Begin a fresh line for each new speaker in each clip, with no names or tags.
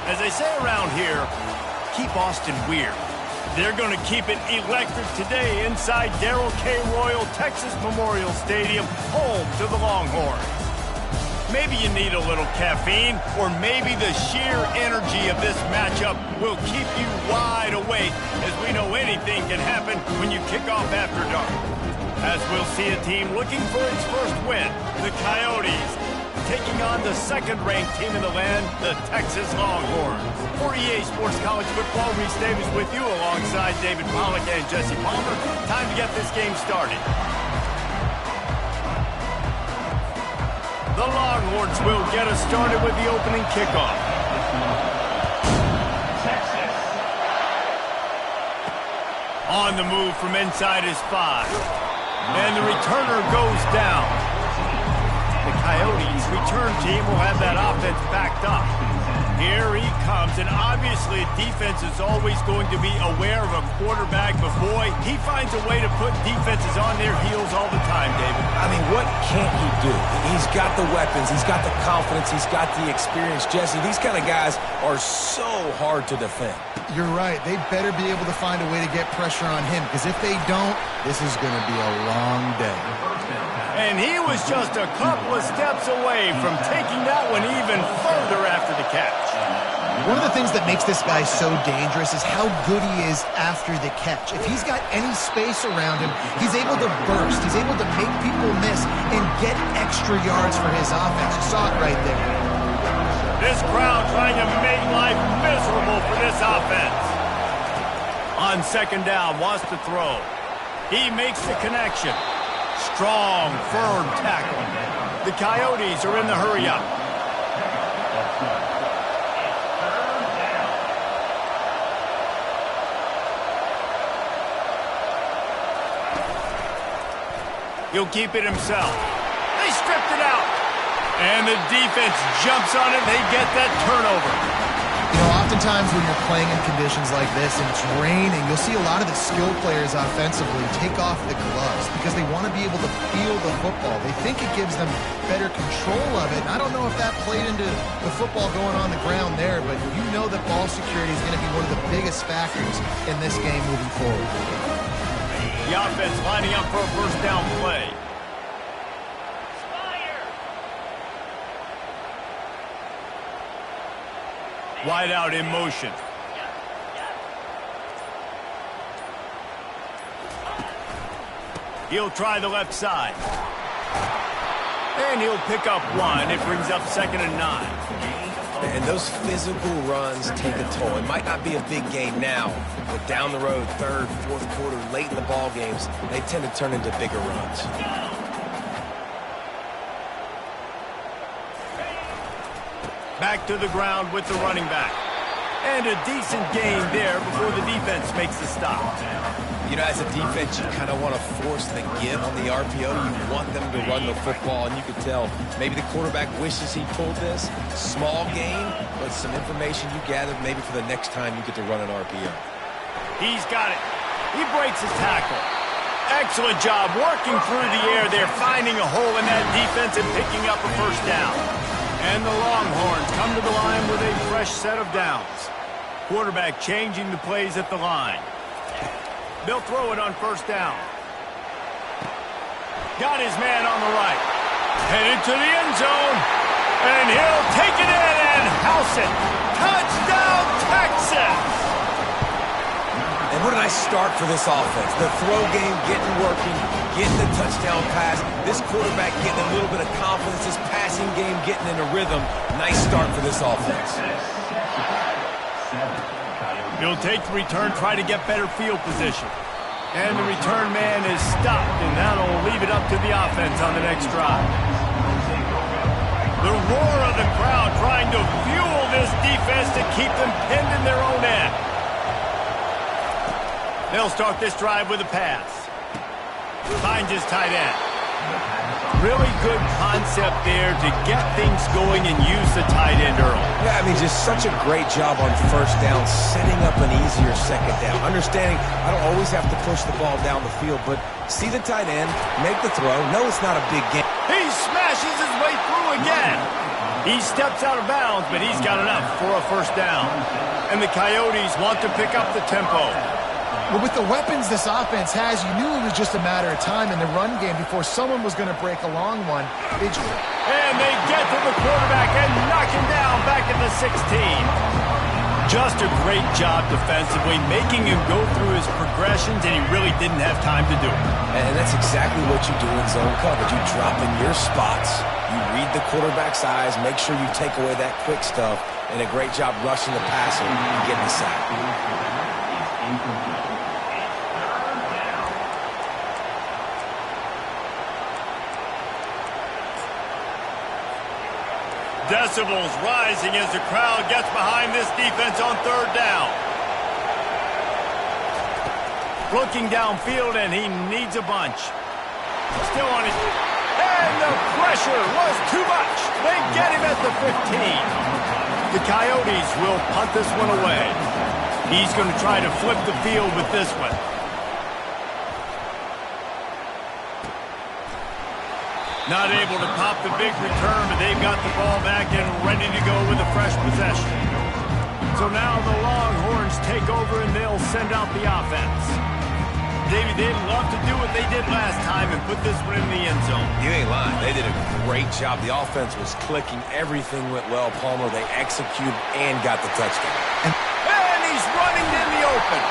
As they say around here, keep Austin weird. They're going to keep it electric today inside Darrell K. Royal Texas Memorial Stadium, home to the Longhorns. Maybe you need a little caffeine, or maybe the sheer energy of this matchup will keep you wide awake, as we know anything can happen when you kick off after dark. As we'll see a team looking for its first win, the Coyotes, taking on the second-ranked team in the land, the Texas Longhorns. For EA Sports College Football, Reese Davis with you alongside David Pollack and Jesse Palmer. Time to get this game started. The Longhorns will get us started with the opening kickoff. Texas. On the move from inside his 5. And the returner goes down. The Coyotes' return team will have that offense backed up. Here he comes, and obviously defense is always going to be aware of a quarterback, but boy, he finds a way to put defenses on their heels all the time, David.
I mean, what can't he do? He's got the weapons, he's got the confidence, he's got the experience. Jesse, these kind of guys are so hard to defend.
You're right. They better be able to find a way to get pressure on him, because if they don't, this is going to be a long day.
And he was just a couple of steps away from taking that one even further after the catch.
One of the things that makes this guy so dangerous is how good he is after the catch. If he's got any space around him, he's able to burst. He's able to make people miss and get extra yards for his offense. You saw it right there.
This crowd trying to make life miserable for this offense. On second down, wants to throw. He makes the connection. Strong, firm tackle. The Coyotes are in the hurry-up. He'll keep it himself. They stripped it out. And the defense jumps on it. They get that turnover.
You know, oftentimes when you're playing in conditions like this and it's raining, you'll see a lot of the skill players offensively take off the gloves because they want to be able to feel the football. They think it gives them better control of it. And I don't know if that played into the football going on the ground there, but you know that ball security is going to be one of the biggest factors in this game moving forward.
The offense lining up for a first down play. Wide out in motion. He'll try the left side. And he'll pick up one. It brings up 2nd and 9.
And those physical runs take a toll. It might not be a big game now, but down the road, 3rd, 4th quarter, late in the ball games, they tend to turn into bigger runs.
Back to the ground with the running back. And a decent gain there before the defense makes the stop.
You know, as a defense, you kind of want to force the give on the RPO. You want them to run the football, and you could tell maybe the quarterback wishes he pulled this. Small gain, but some information you gathered maybe for the next time you get to run an RPO.
He's got it. He breaks his tackle. Excellent job working through the air there, finding a hole in that defense and picking up a first down. And the Longhorns come to the line with a fresh set of downs. Quarterback changing the plays at the line. They'll throw it on first down. Got his man on the right. Headed to the end zone. And he'll take it in and house it. Touchdown, Texas!
And what a nice start for this offense. The throw game getting working, getting the touchdown pass. This quarterback getting a little bit of confidence. This passing game getting in a rhythm. Nice start for this offense.
He'll take the return, try to get better field position. And the return man is stopped, and that'll leave it up to the offense on the next drive. The roar of the crowd trying to fuel this defense to keep them pinned in their own end. They'll start this drive with a pass. Finds his tight end. Really good concept there to get things going and use the tight end early.
Yeah, I mean, just such a great job on first down, setting up an easier second down. Understanding I don't always have to push the ball down the field, but see the tight end, make the throw. No, it's not a big game.
He smashes his way through again. He steps out of bounds, but he's got enough for a first down. And the Coyotes want to pick up the tempo.
Well, with the weapons this offense has, you knew it was just a matter of time in the run game before someone was going to break a long one.
And they get to the quarterback and knock him down back at the 16. Just a great job defensively, making him go through his progressions, and he really didn't have time to do it.
And that's exactly what you do in zone coverage. You drop in your spots, you read the quarterback's eyes, make sure you take away that quick stuff, and a great job rushing the passer and getting the sack.
Decibels rising as the crowd gets behind this defense on third down. Looking downfield, and he needs a bunch. Still on his... And the pressure was too much. They get him at the 15. The Coyotes will punt this one away. He's going to try to flip the field with this one. Not able to pop the big return, but they've got the ball back and ready to go with a fresh possession. So now the Longhorns take over and they'll send out the offense. David, they'd love to do what they did last time and put this one in the end zone.
You ain't lying. They did a great job. The offense was clicking. Everything went well, Palmer. They executed and got the touchdown.
And he's running in the open.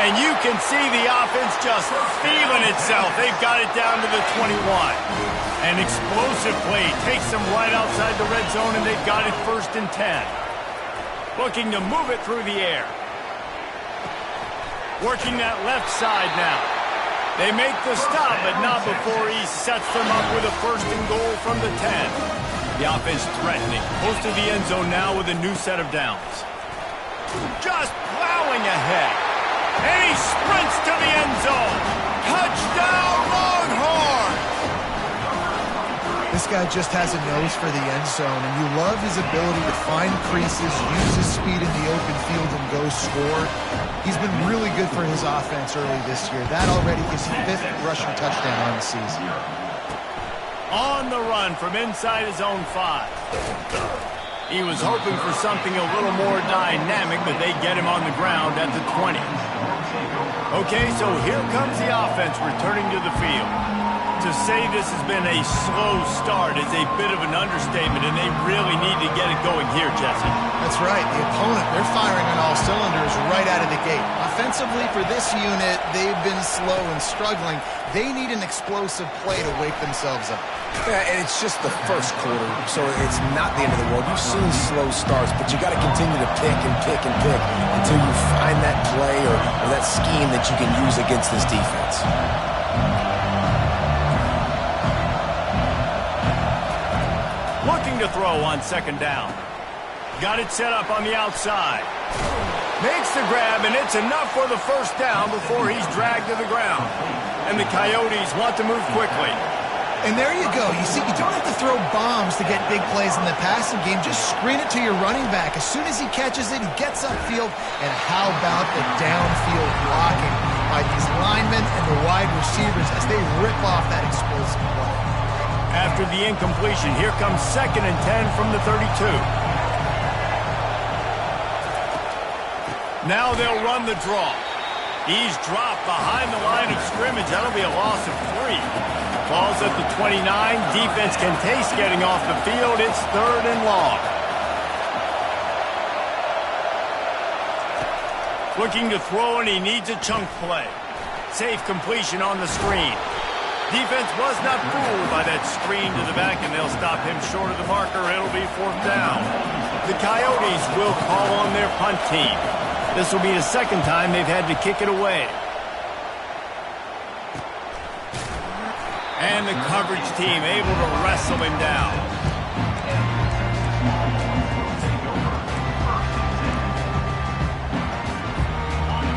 And you can see the offense just feeling itself. They've got it down to the 21. An explosive play takes them right outside the red zone, and they've got it 1st and 10. Looking to move it through the air. Working that left side now. They make the stop, but not before he sets them up with a 1st and goal from the 10. The offense threatening. Close to the end zone now with a new set of downs. Just plowing ahead. And he sprints to the end zone. Touchdown, Longhorns!
This guy just has a nose for the end zone, and you love his ability to find creases, use his speed in the open field, and go score. He's been really good for his offense early this year. That already is his 5th rushing touchdown on the season.
On the run from inside his own 5. He was hoping for something a little more dynamic, but they get him on the ground at the 20. Okay, so here comes the offense returning to the field. To say this has been a slow start is a bit of an understatement, and they really need to get it going here, Jesse.
That's right. The opponent, they're firing on all cylinders right out of the gate. Offensively, for this unit, they've been slow and struggling. They need an explosive play to wake themselves up.
Yeah, and it's just the first quarter, so it's not the end of the world. You've seen slow starts, but you got to continue to pick and pick and pick until you find that play or that scheme that you can use against this defense.
Looking to throw on 2nd down. Got it set up on the outside. Makes the grab, and it's enough for the 1st down before he's dragged to the ground. And the Coyotes want to move quickly.
And there you go. You see, you don't have to throw bombs to get big plays in the passing game. Just screen it to your running back. As soon as he catches it, he gets upfield. And how about the downfield blocking by these linemen and the wide receivers as they rip off that explosive play.
After the incompletion, here comes 2nd and 10 from the 32. Now they'll run the draw. He's dropped behind the line of scrimmage. That'll be a loss of 3. Ball's at the 29. Defense can taste getting off the field. It's 3rd and long. Looking to throw, and he needs a chunk play. Safe completion on the screen. Defense was not fooled by that screen to the back, and they'll stop him short of the marker. It'll be 4th down. The Coyotes will call on their punt team. This will be the 2nd time they've had to kick it away. And the coverage team able to wrestle him down.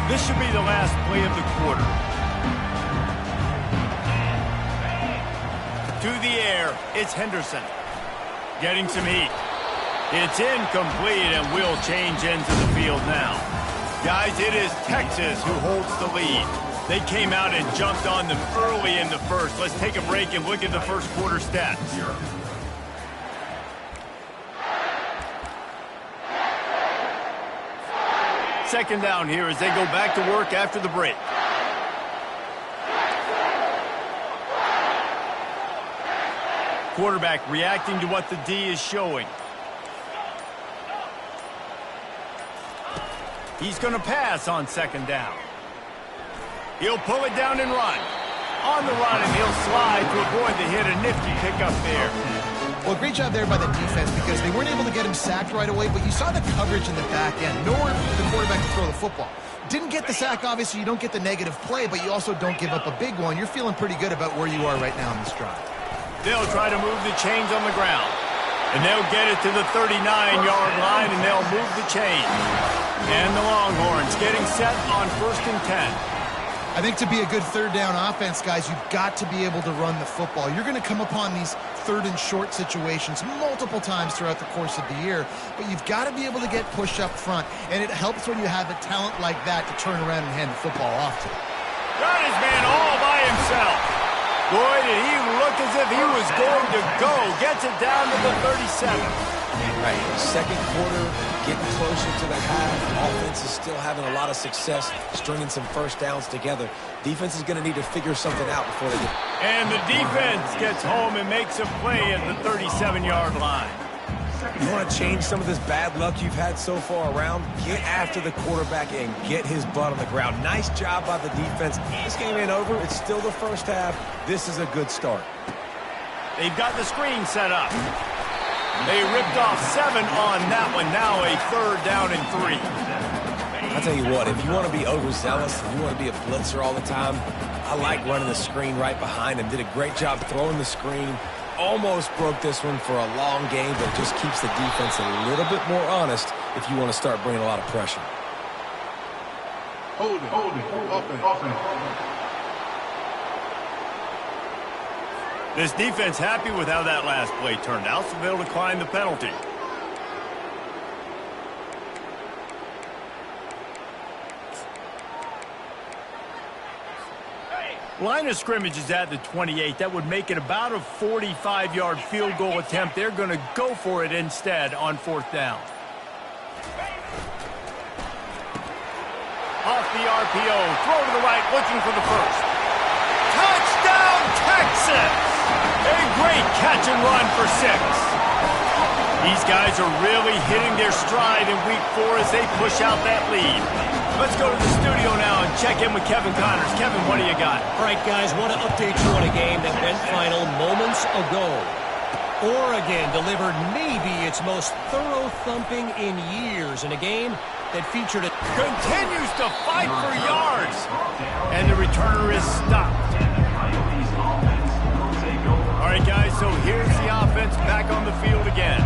This should be the last play of the quarter. To the air, it's Henderson. Getting some heat. It's incomplete, and will change ends of the field now. Guys, it is Texas who holds the lead. They came out and jumped on them early in the 1st. Let's take a break and look at the 1st quarter stats. Second down here as they go back to work after the break. Quarterback reacting to what the D is showing. He's going to pass on second down. He'll pull it down and run. On the run, and he'll slide to avoid the hit. A nifty pickup there.
Well, great job there by the defense because they weren't able to get him sacked right away, but you saw the coverage in the back end. Nowhere for the quarterback to throw the football. Didn't get the sack, obviously. You don't get the negative play, but you also don't give up a big one. You're feeling pretty good about where you are right now in this drive.
They'll try to move the chains on the ground. And they'll get it to the 39-yard line, and they'll move the chains. And the Longhorns getting set on 1st and 10.
I think to be a good third down offense, guys, you've got to be able to run the football. You're going to come upon these third and short situations multiple times throughout the course of the year, but you've got to be able to get push up front, and it helps when you have a talent like that to turn around and hand the football off to.
Got his man all by himself. Boy, did he look as if he was going to go. Gets it down to the 37.
Right, second quarter, getting closer to the half. Offense is still having a lot of success stringing some first downs together. Defense is going to need to figure something out before they get...
And the defense gets home and makes a play at the 37-yard line.
You want to change some of this bad luck you've had so far around? Get after the quarterback and get his butt on the ground. Nice job by the defense. This game ain't over. It's still the first half. This is a good start.
They've got the screen set up. They ripped off 7 on that one. Now a 3rd down and 3.
I'll tell you what, if you want to be overzealous and you want to be a blitzer all the time, I like running the screen right behind him. Did a great job throwing the screen. Almost broke this one for a long game, but it just keeps the defense a little bit more honest if you want to start bringing a lot of pressure.
Hold it. Offense.
This defense happy with how that last play turned out, so they'll decline the penalty. Line of scrimmage is at the 28. That would make it about a 45-yard field goal attempt. They're going to go for it instead on 4th down. Off the RPO, throw to the right, looking for the first. Touchdown, Texas! A great catch and run for 6. These guys are really hitting their stride in week 4 as they push out that lead. Let's go to the studio now and check in with Kevin Connors. Kevin, what do you got?
All right, guys, want to update you on a game that went final moments ago. Oregon delivered maybe its most thorough thumping in years in a game that featured a...
Continues to fight for yards. And the returner is stopped. All right, guys, so here's the offense back on the field again.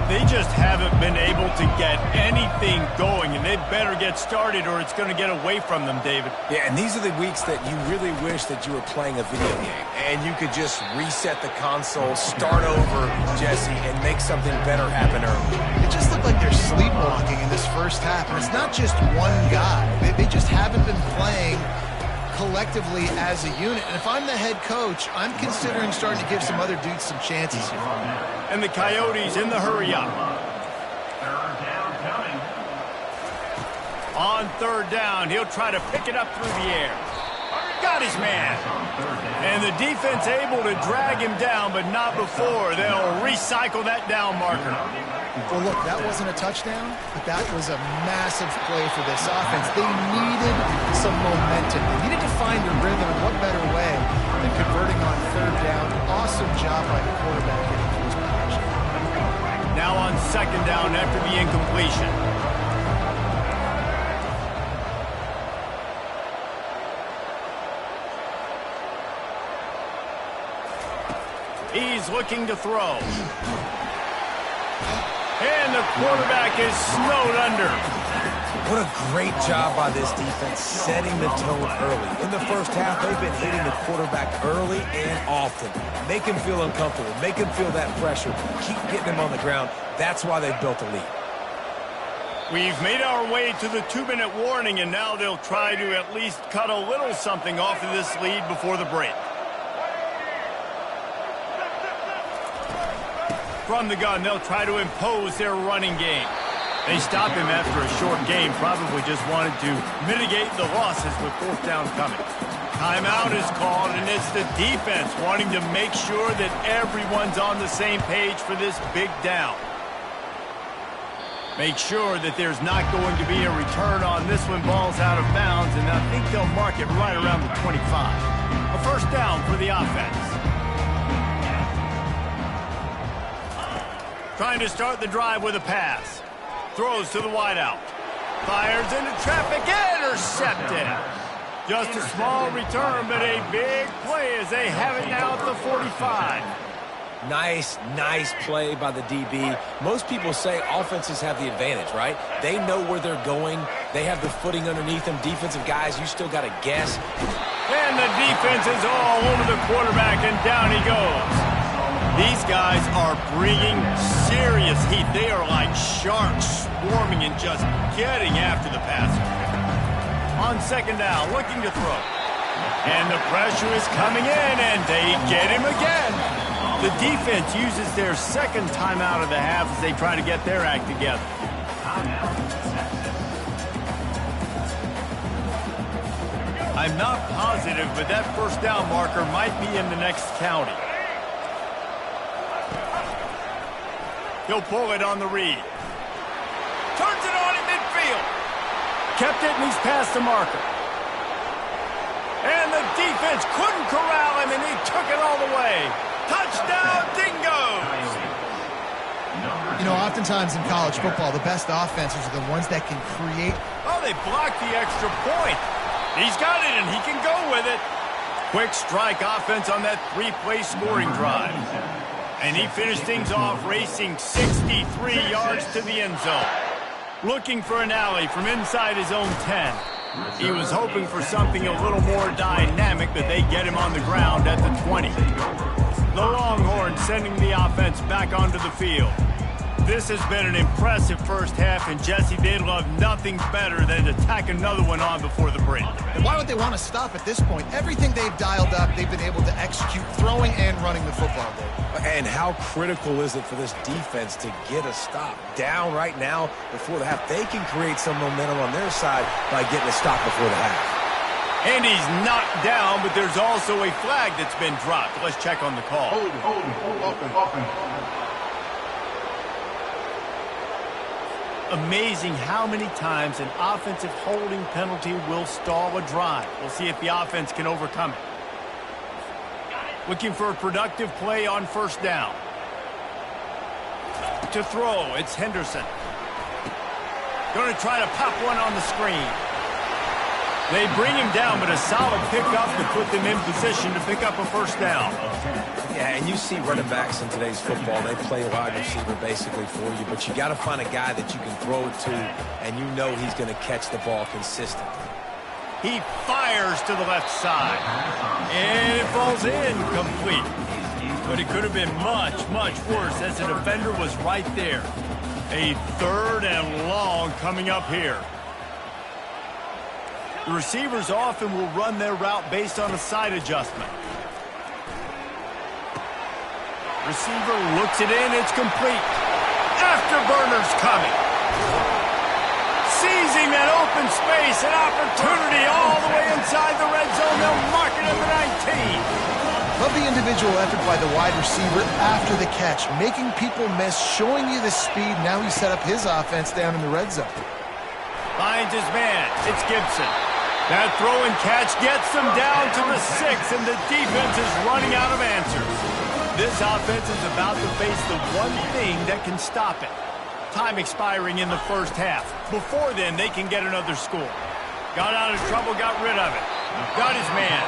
They just haven't been able to get anything going, and they better get started or it's going to get away from them, David.
Yeah, and these are the weeks that you really wish that you were playing a video game and you could just reset the console, start over, Jesse, and make something better happen early.
It just looked like they're sleepwalking in this first half, and it's not just one guy. They just haven't been playing collectively as a unit. And if I'm the head coach, I'm considering starting to give some other dudes some chances here.
And the Coyotes in the hurry up. On 3rd down, he'll try to pick it up through the air. Got his man. And the defense able to drag him down, but not before. They'll recycle that down marker.
Well, look, that wasn't a touchdown, but that was a massive play for this offense. They needed some momentum. They needed to find a rhythm, and what better way than converting on 3rd down. Awesome job by the quarterback getting to his position.
Now on 2nd down after the incompletion. He's looking to throw. And the quarterback is snowed under.
What a great job by this defense setting the tone early. In the first half, they've been hitting the quarterback early and often. Make him feel uncomfortable. Make him feel that pressure. Keep getting him on the ground. That's why they've built a lead.
We've made our way to the 2-minute warning, and now they'll try to at least cut a little something off of this lead before the break. From the gun, they'll try to impose their running game. They stopped him after a short game, probably just wanted to mitigate the losses with fourth down coming. Timeout is called, and it's the defense wanting to make sure that everyone's on the same page for this big down. Make sure that there's not going to be a return on this one. Ball's out of bounds, and I think they'll mark it right around the 25. A first down for the offense. Trying to start the drive with a pass. Throws to the wideout. Fires into traffic. Intercepted. Just a small return, but a big play as they have it now at the 45.
Nice play by the DB. Most people say offenses have the advantage, right? They know where they're going. They have the footing underneath them. Defensive guys, you still got to guess.
And the defense is all over the quarterback, and down he goes. These guys are bringing serious heat. They are like sharks swarming and just getting after the passer. On second down, looking to throw. And the pressure is coming in, and they get him again. The defense uses their second timeout of the half as they try to get their act together. I'm not positive, but that first down marker might be in the next county. He'll pull it on the read. Turns it on in midfield. Kept it, and he's past the marker. And the defense couldn't corral him, and he took it all the way. Touchdown, Dingoes!
You know, oftentimes in college football, the best offenses are the ones that can create.
Oh, they blocked the extra point. He's got it, and he can go with it. Quick strike offense on that three-play scoring drive. And he finished things off racing 63 yards to the end zone. Looking for an alley from inside his own 10. He was hoping for something a little more dynamic, but they get him on the ground at the 20. The Longhorns sending the offense back onto the field. This has been an impressive first half, and Jesse, they'd love nothing better than to tack another one on before the break.
And why would they want to stop at this point? Everything they've dialed up, they've been able to execute, throwing and running the football, Dave.
And how critical is it for this defense to get a stop down right now before the half? They can create some momentum on their side by getting a stop before the half.
And he's knocked down, but there's also a flag that's been dropped. Let's check on the call.
Holding.
Amazing how many times an offensive holding penalty will stall a drive. We'll see if the offense can overcome it. Looking for a productive play on first down. To throw, it's Henderson. Going to try to pop one on the screen. They bring him down, but a solid pickup to put them in position to pick up a first down.
Yeah, and you see running backs in today's football, they play wide receiver basically for you, but you got to find a guy that you can throw it to, and you know he's going to catch the ball consistently.
He fires to the left side, and it falls in complete. But it could have been much, much worse as the defender was right there. A third and long coming up here. The receivers often will run their route based on a side adjustment. Receiver looks it in, it's complete. Afterburner's coming. Seizing that open space, an opportunity all the way inside the red zone. They'll mark it at the 19.
Love the individual effort by the wide receiver after the catch, making people miss, showing you the speed. Now he's set up his offense down in the red zone.
Finds his man. It's Gibson. That throw and catch gets them down to the 6, and the defense is running out of answers. This offense is about to face the one thing that can stop it. Time expiring in the first half. Before then, they can get another score. Got out of trouble, got rid of it. Got his man.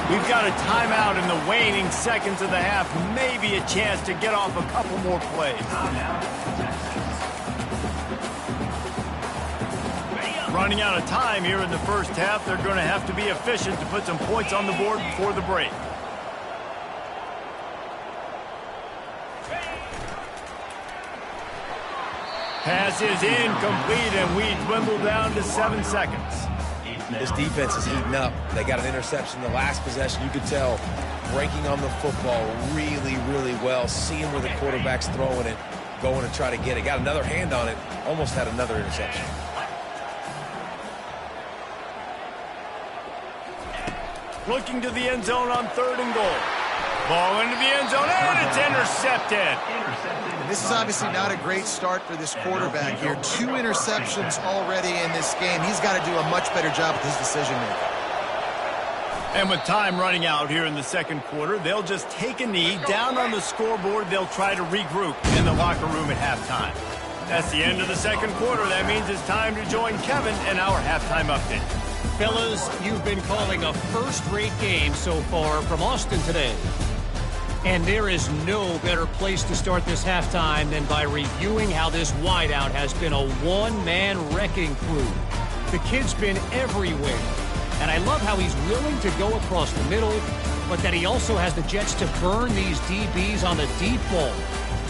We've got a timeout in the waning seconds of the half. Maybe a chance to get off a couple more plays. Running out of time here in the first half. They're going to have to be efficient to put some points on the board before the break. Pass is incomplete, and we dwindle down to 7 seconds.
This defense is heating up. They got an interception the last possession. You could tell breaking on the football really, really well, seeing where the quarterback's throwing it. going to try to get it. Got another hand on it, almost had another interception.
Looking to the end zone on 3rd and goal. Ball into the end zone, and it's intercepted.
This is obviously not a great start for this quarterback here. 2 interceptions already in this game. He's got to do a much better job with his decision-making.
And with time running out here in the 2nd quarter, they'll just take a knee. Down on the scoreboard, they'll try to regroup in the locker room at halftime. That's the end of the 2nd quarter. That means it's time to join Kevin in our halftime update.
Fellas, you've been calling a first-rate game so far from Austin today. And there is no better place to start this halftime than by reviewing how this wideout has been a one-man wrecking crew. The kid's been everywhere. And I love how he's willing to go across the middle, but that he also has the jets to burn these DBs on the deep ball.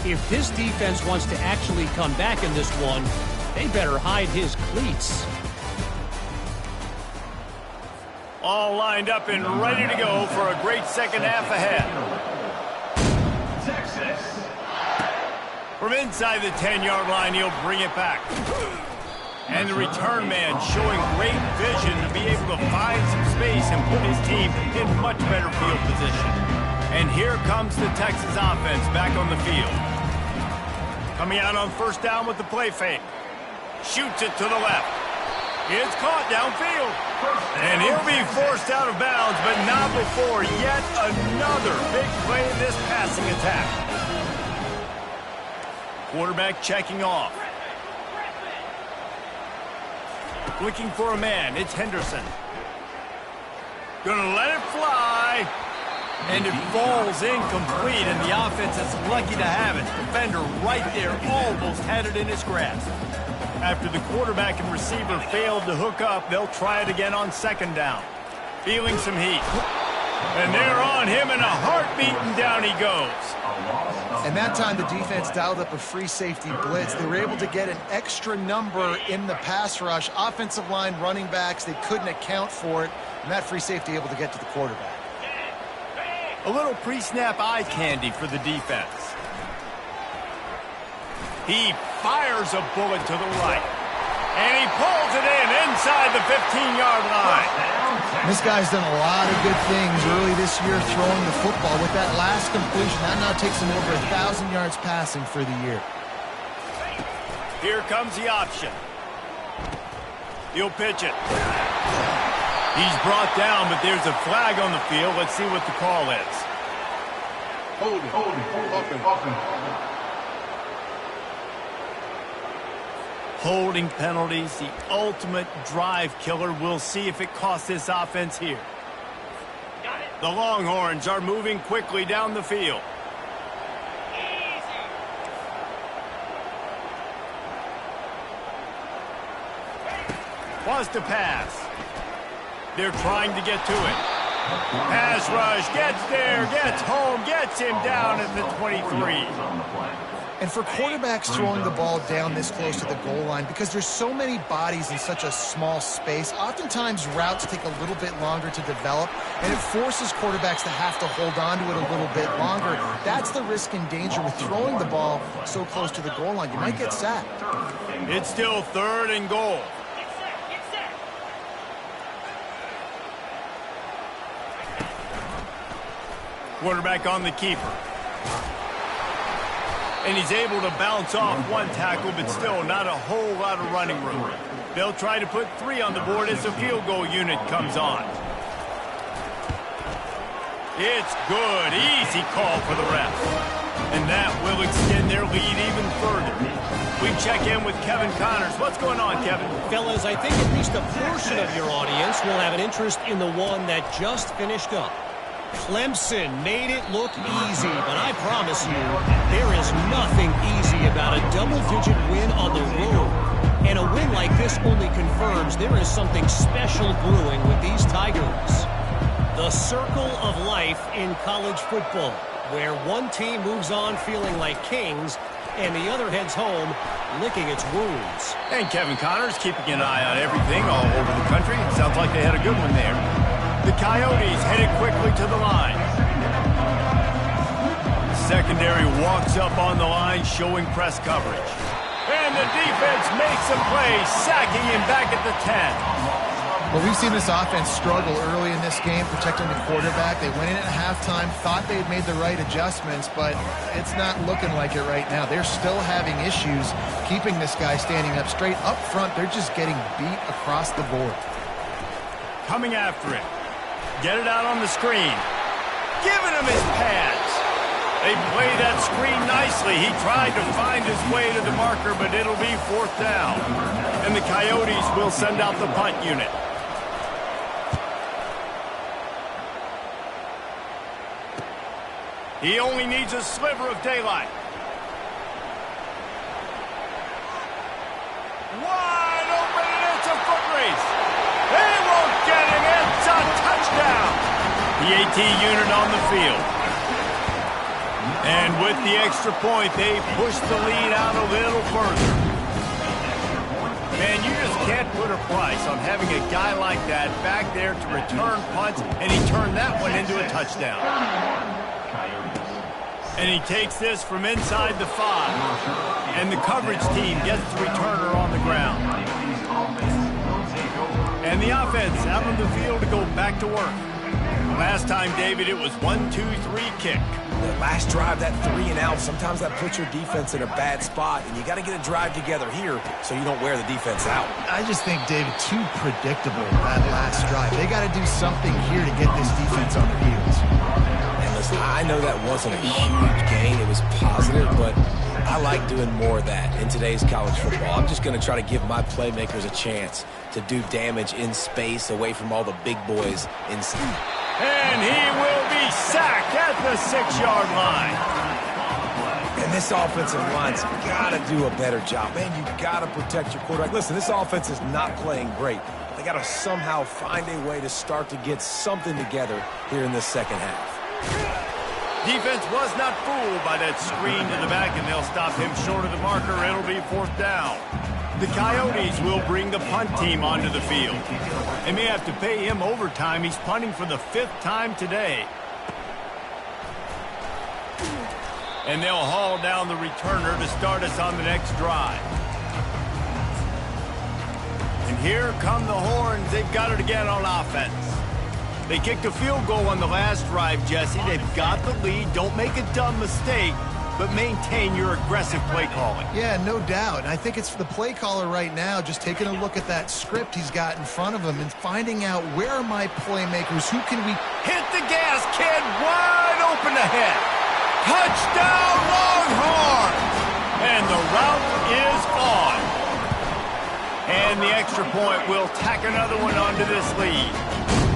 If this defense wants to actually come back in this one, they better hide his cleats.
All lined up and ready to go for a great second half ahead.
Texas.
From inside the 10-yard line, he'll bring it back. And the return man showing great vision to be able to find some space and put his team in much better field position. And here comes the Texas offense back on the field. Coming out on 1st down with the play fake. Shoots it to the left. It's caught downfield. And he'll be forced out of bounds, but not before yet another big play in this passing attack. Quarterback checking off. Looking for a man. It's Henderson. Gonna let it fly. And it falls incomplete, and the offense is lucky to have it. Defender right there almost had it in his grasp. After the quarterback and receiver failed to hook up, they'll try it again on 2nd down. Feeling some heat. And they're on him in a heartbeat, and down he goes.
And that time the defense dialed up a free safety blitz. They were able to get an extra number in the pass rush. Offensive line, running backs, they couldn't account for it. And that free safety able to get to the quarterback.
A little pre-snap eye candy for the defense. He fires a bullet to the right. And he pulls it in inside the 15-yard line.
This guy's done a lot of good things early this year throwing the football. With that last completion, that now takes him over 1,000 yards passing for the year.
Here comes the option. He'll pitch it. He's brought down, but there's a flag on the field. Let's see what the call is. Holding penalties, the ultimate drive killer. We'll see if it costs this offense here. The Longhorns are moving quickly down the field. Wants to pass. They're trying to get to it. Pass rush, gets there, gets home, gets him down at the 23.
And for quarterbacks throwing the ball down this close to the goal line, because there's so many bodies in such a small space, oftentimes routes take a little bit longer to develop, and it forces quarterbacks to have to hold on to it a little bit longer. That's the risk and danger with throwing the ball so close to the goal line. You might get sacked.
It's still 3rd and goal. Quarterback on the keeper. And he's able to bounce off one tackle, but still not a whole lot of running room. They'll try to put 3 on the board as the field goal unit comes on. It's good. Easy call for the ref. And that will extend their lead even further. We check in with Kevin Connors. What's going on, Kevin?
Fellas, I think at least a portion of your audience will have an interest in the one that just finished up. Clemson made it look easy, but I promise you, there is nothing easy about a double-digit win on the road. And a win like this only confirms there is something special brewing with these Tigers. The circle of life in college football, where one team moves on feeling like kings, and the other heads home licking its wounds.
And Kevin Connors keeping an eye on everything all over the country. Sounds like they had a good one there. The Coyotes headed quickly to the line. secondary walks up on the line, showing press coverage. And the defense makes a play, sacking him back at the 10.
Well, we've seen this offense struggle early in this game, protecting the quarterback. They went in at halftime, thought they had made the right adjustments, but it's not looking like it right now. They're still having issues keeping this guy standing up straight. Up front, they're just getting beat across the board.
Coming after it. Get it out on the screen. Giving him his pads. They play that screen nicely. He tried to find his way to the marker, but it'll be 4th down. And the Coyotes will send out the punt unit. He only needs a sliver of daylight. Wide open, and it's a foot race. They won't get him. It's a touchdown. The AT unit on the field. And with the extra point, they push the lead out a little further. Man, you just can't put a price on having a guy like that back there to return punts, and he turned that one into a touchdown. And he takes this from inside the 5. And the coverage team gets the returner on the ground. And the offense out on the field to go back to work. Last time, David, it was 1-2-3 kick.
The last drive, that 3 and out, sometimes that puts your defense in a bad spot, and you got to get a drive together here so you don't wear the defense out.
I just think, David, too predictable that last drive. They got to do something here to get this defense on their heels.
And listen, I know that wasn't a huge gain. It was positive, but I like doing more of that in today's college football. I'm just going to try to give my playmakers a chance to do damage in space away from all the big boys inside.
And he will be sacked at the 6-yard line.
And this offensive line's got to do a better job. Man, you got to protect your quarterback. Listen, this offense is not playing great. They got to somehow find a way to start to get something together here in the second half.
Defense was not fooled by that screen to the back, and they'll stop him short of the marker. It'll be 4th down. The Coyotes will bring the punt team onto the field. They may have to pay him overtime. He's punting for the 5th time today. And they'll haul down the returner to start us on the next drive. And here come the horns. They've got it again on offense. They kicked a field goal on the last drive, Jesse. They've got the lead. Don't make a dumb mistake, but maintain your aggressive play calling.
Yeah, no doubt. And I think it's the play caller right now just taking a look at that script he's got in front of him and finding out, where are my playmakers? Who can we...
Hit the gas, kid. Wide open ahead. Touchdown, Longhorns! And the route is on. And the extra point will tack another one onto this lead.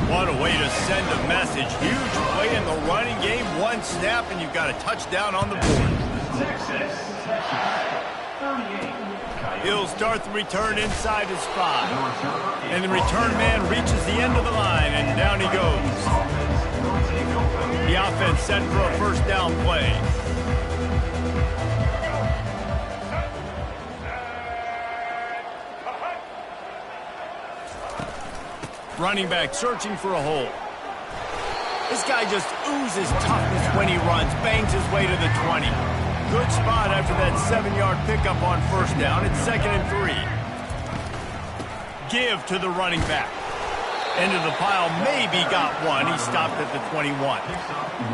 What a way to send a message. Huge play in the running game. One snap, and you've got a touchdown on the board. He'll start the return inside his 5. And the return man reaches the end of the line, and down he goes. The offense set for a 1st down play. Running back searching for a hole. This guy just oozes toughness when he runs, bangs his way to the 20. Good spot after that 7-yard pickup on 1st down. It's 2nd and 3. Give to the running back. Into the pile, maybe got one. He stopped at the 21.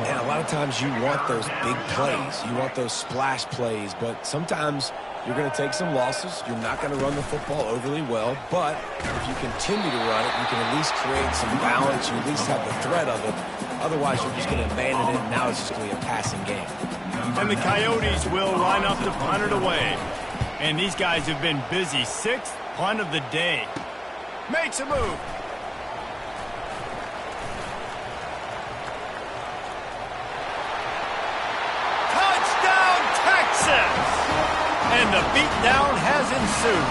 And a lot of times you want those big plays. You want those splash plays, but sometimes you're going to take some losses. You're not going to run the football overly well, but if you continue to run it, you can at least create some balance. You at least have the threat of it. Otherwise, you're just going to abandon it, and now it's just going to be a passing game.
And the Coyotes will line up to punt it away. And these guys have been busy. 6th punt of the day. Makes a move. Touchdown, Texas! And the beatdown has ensued.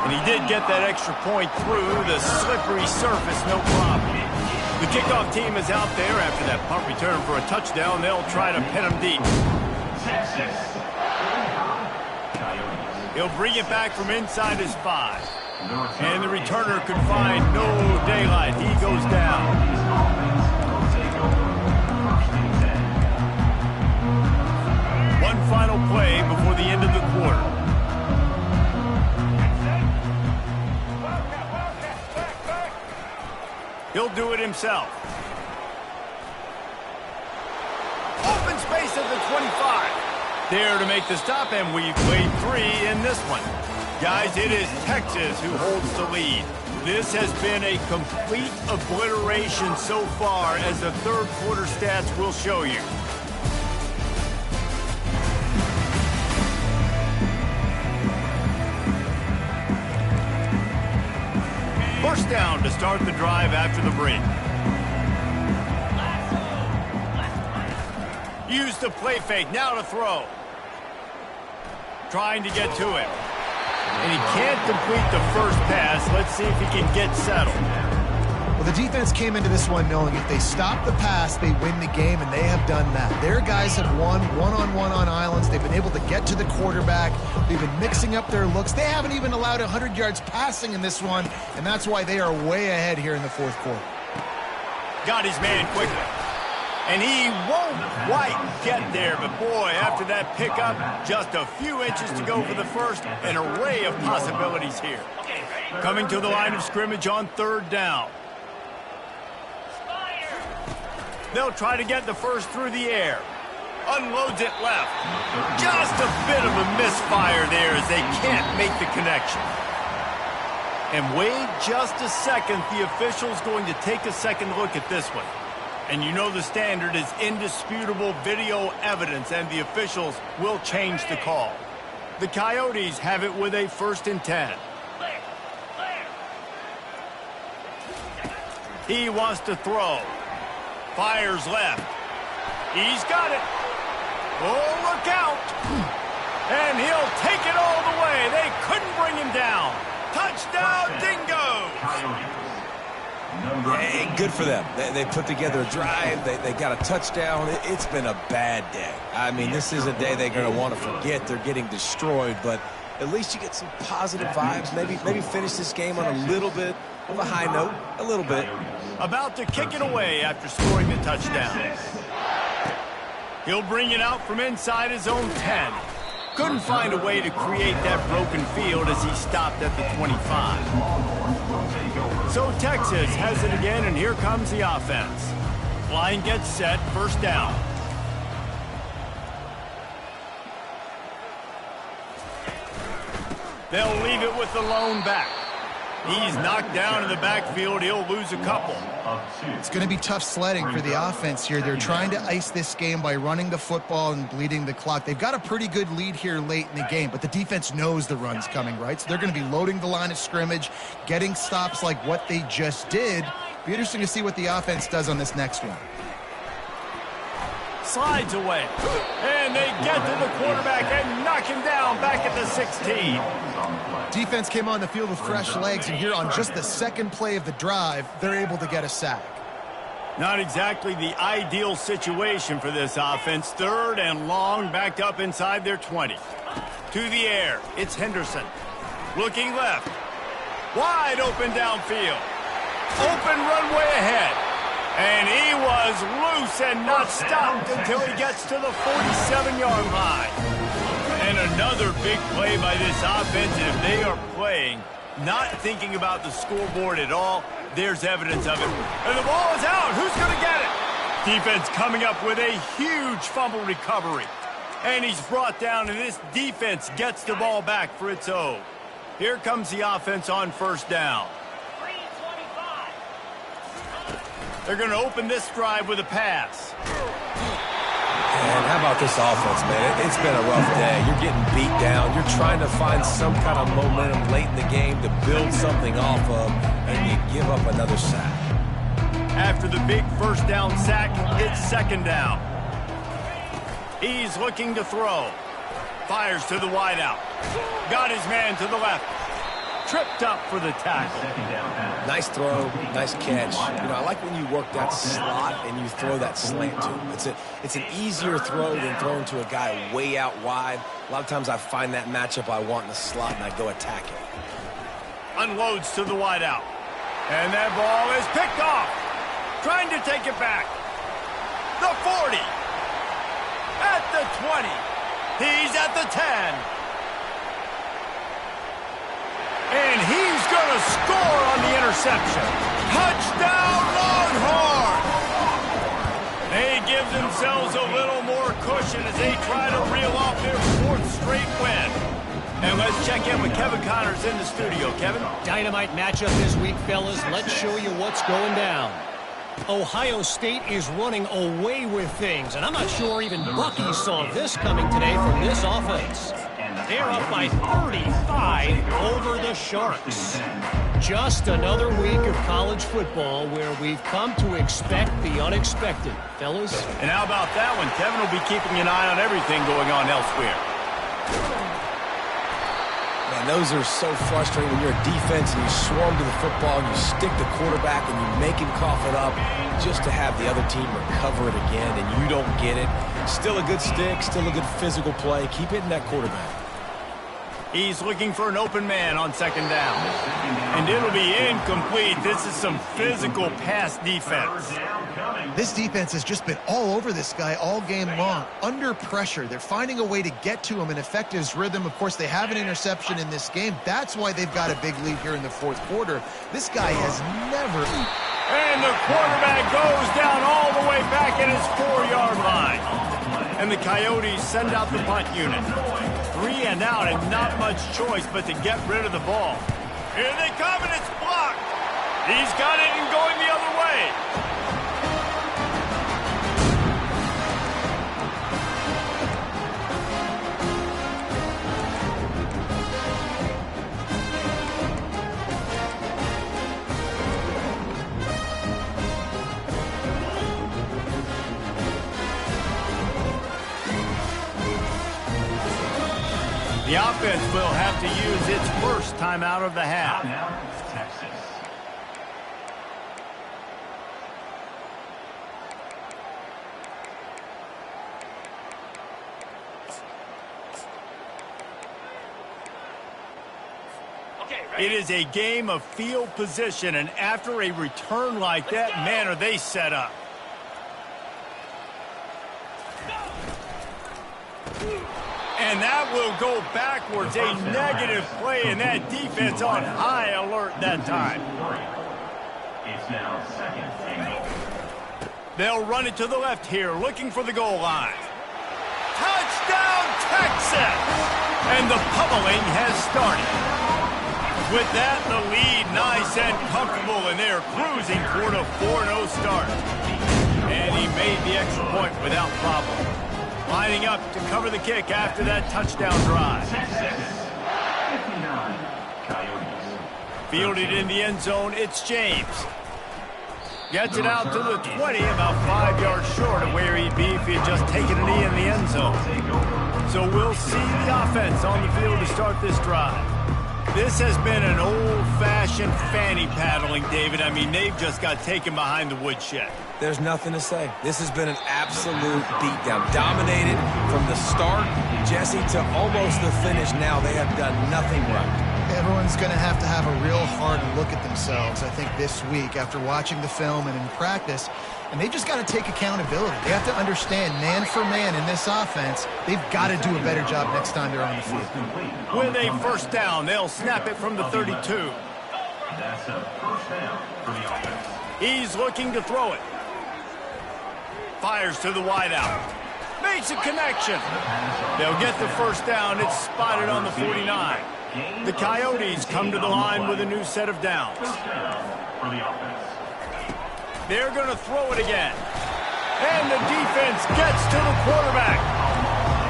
And he did get that extra point through the slippery surface, no problem. The kickoff team is out there after that punt return for a touchdown. They'll try to pin him deep. He'll bring it back from inside his 5. And the returner could find no daylight. He goes down. final play before the end of the quarter. He'll do it himself. Open space at the 25. There to make the stop, and we've played 3 in this one. Guys, it is Texas who holds the lead. This has been a complete obliteration so far, as the third quarter stats will show you. First down to start the drive after the break. Use the play fake, now to throw. Trying to get to him. And he can't complete the first pass. Let's see if he can get settled.
Well, the defense came into this one knowing if they stop the pass, they win the game, and they have done that. Their guys have won one-on-one on islands. They've been able to get to the quarterback. They've been mixing up their looks. They haven't even allowed 100 yards passing in this one, and that's why they are way ahead here in the fourth quarter.
Got his man quickly. And he won't quite get there, but boy, after that pickup, just a few inches to go for the first. An array of possibilities here. Coming to the line of scrimmage on third down. They'll try to get the first through the air. Unloads it left. Just a bit of a misfire there as they can't make the connection. And wait just a second. The official's going to take a second look at this one. And you know the standard is indisputable video evidence, and the officials will change the call. The Coyotes have it with a 1st and 10. He wants to throw. Fires left. He's got it. Oh, look out. And he'll take it all the way. They couldn't bring him down. Touchdown, Dingoes.
Hey, good for them. They put together a drive. They got a touchdown. It's been a bad day. I mean, this is a day they're going to want to forget. They're getting destroyed, but at least you get some positive vibes. Maybe finish this game on a little bit of a high note. A little bit.
About to kick it away after scoring the touchdown. He'll bring it out from inside his own 10. Couldn't find a way to create that broken field as he stopped at the 25. So Texas has it again, and here comes the offense. Line gets set, first down. They'll leave it with the lone back. He's knocked down in the backfield. He'll lose a couple.
It's going to be tough sledding for the offense here. They're trying to ice this game by running the football and bleeding the clock. They've got a pretty good lead here late in the game, but the defense knows the run's coming, right? So they're going to be loading the line of scrimmage, getting stops like what they just did. Be interesting to see what the offense does on this next one.
Slides away. And they get to the quarterback and knock him down back at the 16.
Defense came on the field with fresh legs, and here on just the second play of the drive, they're able to get a sack.
Not exactly the ideal situation for this offense. Third and long, backed up inside their 20. To the air, it's Henderson. Looking left. Wide open downfield. Open runway ahead. And he was loose and not stopped until he gets to the 47-yard line. And another big play by this offense. And if they are playing, not thinking about the scoreboard at all, there's evidence of it. And the ball is out. Who's going to get it? Defense coming up with a huge fumble recovery. And he's brought down, and this defense gets the ball back for its own. Here comes the offense on first down. They're going to open this drive with a pass.
And how about this offense, man? It's been a rough day. You're getting beat down. You're trying to find some kind of momentum late in the game to build something off of, and you give up another sack.
After the big first down sack, it's second down. He's looking to throw. Fires to the wideout. Got his man to the left. Tripped up for the tackle.
Nice throw, nice catch. You know, I like when you work that slot and you throw that slant to him. It's an easier throw than throwing to a guy way out wide. A lot of times I find that matchup I want in the slot and I go attack it.
Unloads to the wideout. And that ball is picked off. Trying to take it back. The 40. At the 20. He's at the 10. And he's going to score on the interception. Touchdown, Longhorns! They give themselves a little more cushion as they try to reel off their 4th straight win. And let's check in with Kevin Connors in the studio. Kevin?
Dynamite matchup this week, fellas. Let's show you what's going down. Ohio State is running away with things, and I'm not sure even Bucky saw this coming today from this offense. They're up by 35 over the Sharks. Just another week of college football where we've come to expect the unexpected, fellas.
And how about that one? Kevin will be keeping an eye on everything going on elsewhere.
Man, those are so frustrating when you're a defense and you swarm to the football and you stick the quarterback and you make him cough it up just to have the other team recover it again and you don't get it. Still a good stick, still a good physical play. Keep hitting that quarterback.
He's looking for an open man on 2nd down. And it'll be incomplete. This is some physical pass defense.
This defense has just been all over this guy all game long. Under pressure. They're finding a way to get to him and affect his rhythm. Of course, they have an interception in this game. That's why they've got a big lead here in the 4th quarter. This guy has never...
And the quarterback goes down all the way back at his 4-yard line. And the Coyotes send out the punt unit. 3 and out and not much choice but to get rid of the ball. Here they come and it's blocked. He's got it and going the other way. The offense will have to use its first timeout of the half.
Texas.
It is a game of field position, and after a return like that, man, are they set up. And that will go backwards. A negative play, and that defense on high alert that time.
It's now 2nd and goal.
They'll run it to the left here, looking for the goal line. Touchdown, Texas! And the pummeling has started. With that, the lead nice and comfortable, and they're cruising toward a 4-0 start. And he made the extra point without problem. Lining up to cover the kick after that touchdown drive.
59, Coyotes.
Fielded in the end zone, it's James. Gets it out to the 20, about 5 yards short of where he'd be if he had just taken a knee in the end zone. So we'll see the offense on the field to start this drive. This has been an old-fashioned fanny paddling, David. I mean, they've just got taken behind the woodshed.
There's nothing to say. This has been an absolute beatdown. Dominated from the start, Jesse, to almost the finish now. They have done nothing right.
Everyone's going to have a real hard look at themselves, I think, this week after watching the film and in practice. And they just got to take accountability. They have to understand, man for man in this offense, they've got to do a better job next time they're on the field.
With a first down, they'll snap it from the 32.
That's a first down for the offense.
He's looking to throw it. Fires to the wideout. Makes a connection. They'll get the first down. It's spotted on the 49. The Coyotes come to the line with a new set of downs.
First down for the offense.
They're going to throw it again. And the defense gets to the quarterback.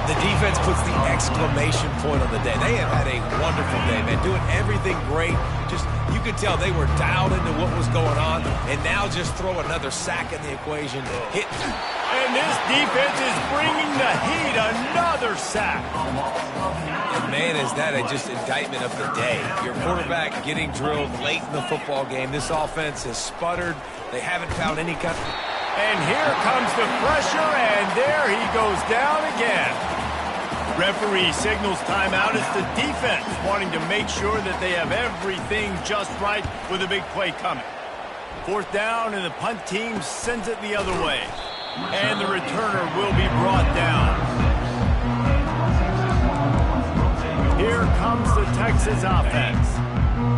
The defense puts the exclamation point on the day. They have had a wonderful day, man, doing everything great. Just, you could tell they were dialed into what was going on, and now just throw another sack in the equation. Hit.
And this defense is bringing the heat. Another sack.
And man, is that just indictment of the day. Your quarterback getting drilled late in the football game. This offense has sputtered. They haven't found any kind of...
And here comes the pressure, and there he goes down again. Referee signals timeout. It's the defense wanting to make sure that they have everything just right with a big play coming. Fourth down, and the punt team sends it the other way. And the returner will be brought down. comes the Texas offense.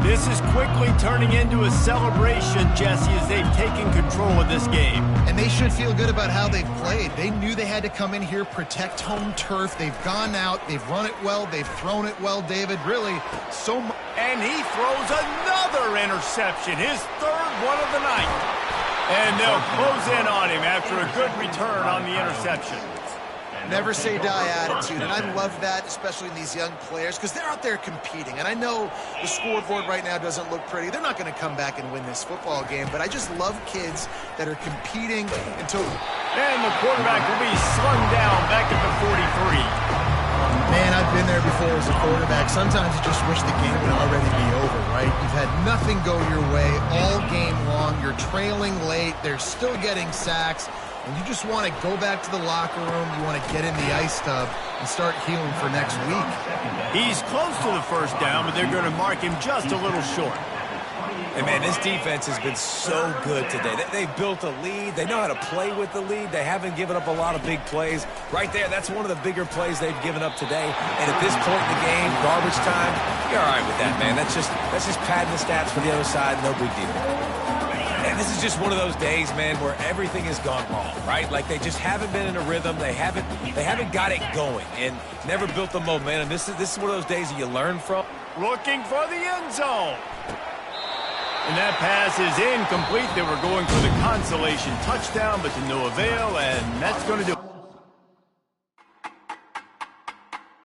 This is quickly turning into a celebration, Jesse, as they've taken control of this game.
And they should feel good about how they've played. They knew they had to come in here, protect home turf. They've gone out, they've run it well, they've thrown it well, David. Really, so much.
And he throws another interception, his third one of the night. And they'll close in on him after a good return on the interception.
Never say die attitude, and I love that, especially in these young players, because they're out there competing. And I know the scoreboard right now doesn't look pretty. They're not going to come back and win this football game, but I just love kids that are competing until...
And the quarterback will be slung down back at the 43.
Man, I've been there before as a quarterback. Sometimes you just wish the game would already be over, right? You've had nothing go your way all game long. You're trailing late. They're still getting sacks. And you just want to go back to the locker room. You want to get in the ice tub and start healing for next week.
He's close to the first down, but they're going to mark him just a little short.
Hey, man, this defense has been so good today. They've built a lead. They know how to play with the lead. They haven't given up a lot of big plays. Right there, that's one of the bigger plays they've given up today. And at this point in the game, garbage time, you're all right with that, man. That's just padding the stats for the other side. No big deal. And this is just one of those days, man, where everything has gone wrong, right? Like they just haven't been in a rhythm. They haven't got it going and never built the momentum. This is one of those days that you learn from.
Looking for the end zone. And that pass is incomplete. They were going for the consolation touchdown, but to no avail, and that's going to do it.